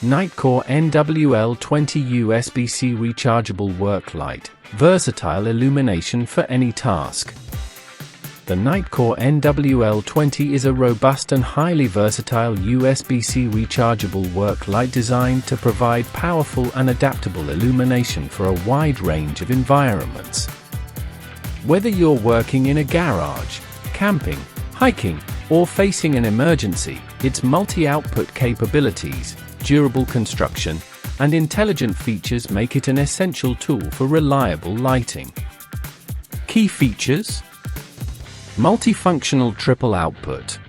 NITECORE NWL20 USB-C Rechargeable Work Light, versatile illumination for any task. The NITECORE NWL20 is a robust and highly versatile USB-C rechargeable work light designed to provide powerful and adaptable illumination for a wide range of environments. Whether you're working in a garage, camping, hiking, or facing an emergency, its multi-output capabilities, durable construction, and intelligent features make it an essential tool for reliable lighting. Key features: multifunctional triple output.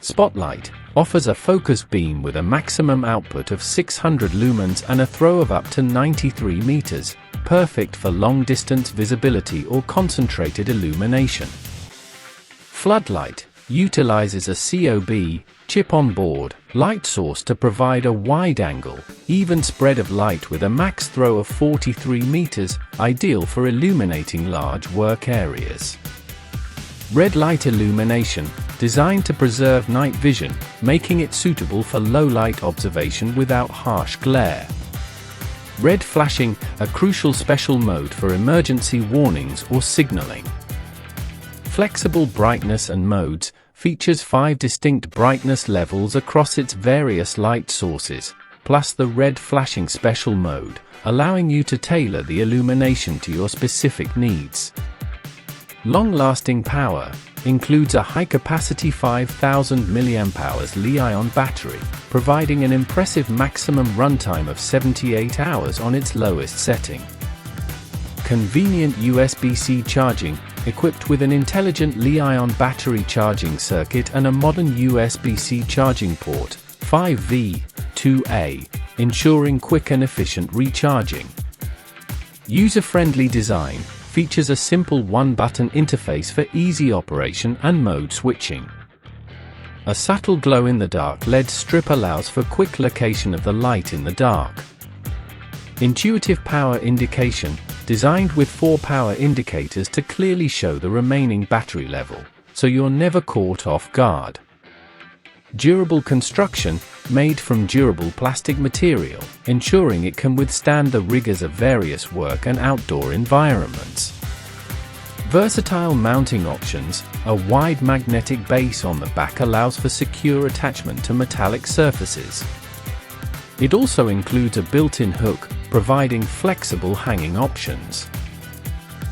Spotlight offers a focus beam with a maximum output of 600 lumens and a throw of up to 93 meters, perfect for long-distance visibility or concentrated illumination. Floodlight utilizes a COB, chip-on-board, light source to provide a wide-angle, even spread of light with a max throw of 43 meters, ideal for illuminating large work areas. Red light illumination, designed to preserve night vision, making it suitable for low-light observation without harsh glare. Red flashing, a crucial special mode for emergency warnings or signaling. Flexible brightness and modes, features 5 distinct brightness levels across its various light sources, plus the red flashing special mode, allowing you to tailor the illumination to your specific needs. Long-lasting power includes a high-capacity 5000 mAh Li-ion battery, providing an impressive maximum runtime of 78 hours on its lowest setting. Convenient USB-C charging, equipped with an intelligent Li-ion battery charging circuit and a modern USB-C charging port, 5V2A, ensuring quick and efficient recharging. User-friendly design, features a simple one-button interface for easy operation and mode switching. A subtle glow-in-the-dark LED strip allows for quick location of the light in the dark. Intuitive power indication, designed with 4 power indicators to clearly show the remaining battery level, so you're never caught off guard. Durable construction, made from durable plastic material, ensuring it can withstand the rigors of various work and outdoor environments. Versatile mounting options, a wide magnetic base on the back allows for secure attachment to metallic surfaces. It also includes a built-in hook, providing flexible hanging options.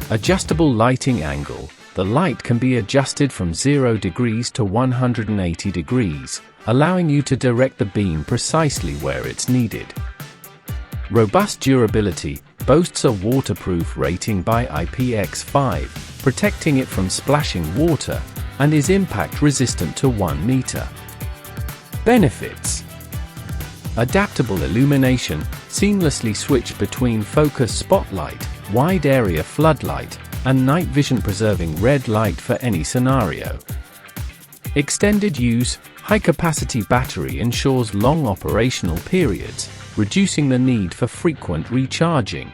Adjustable lighting angle, the light can be adjusted from 0 degrees to 180 degrees, allowing you to direct the beam precisely where it's needed. Robust durability, boasts a waterproof rating by IPX5, protecting it from splashing water, and is impact resistant to 1 meter. Benefits: adaptable illumination, seamlessly switch between focus spotlight, wide area floodlight, and night vision preserving red light for any scenario. Extended use, high-capacity battery ensures long operational periods, reducing the need for frequent recharging.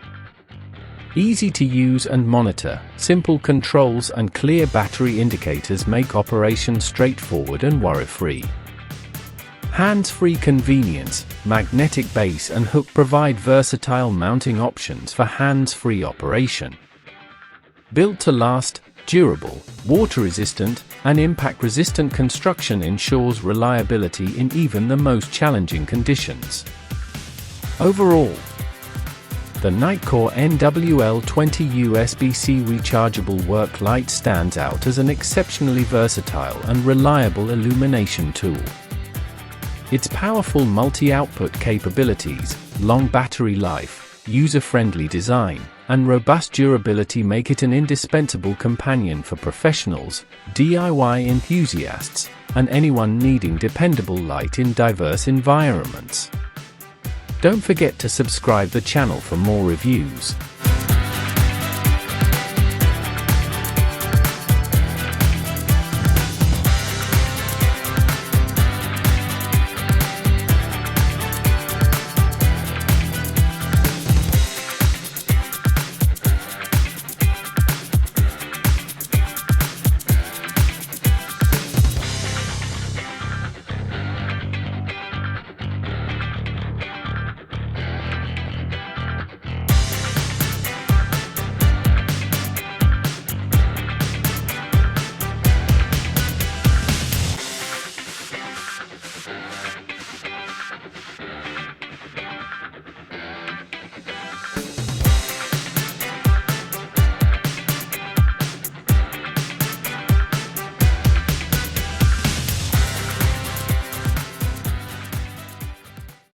Easy to use and monitor, simple controls and clear battery indicators make operation straightforward and worry-free. Hands-free convenience, magnetic base and hook provide versatile mounting options for hands-free operation. Built to last, durable, water-resistant, and impact-resistant construction ensures reliability in even the most challenging conditions. Overall, the NITECORE NWL20 USB-C rechargeable work light stands out as an exceptionally versatile and reliable illumination tool. Its powerful multi-output capabilities, long battery life, user-friendly design, and robust durability make it an indispensable companion for professionals, DIY enthusiasts, and anyone needing dependable light in diverse environments. Don't forget to subscribe the channel for more reviews.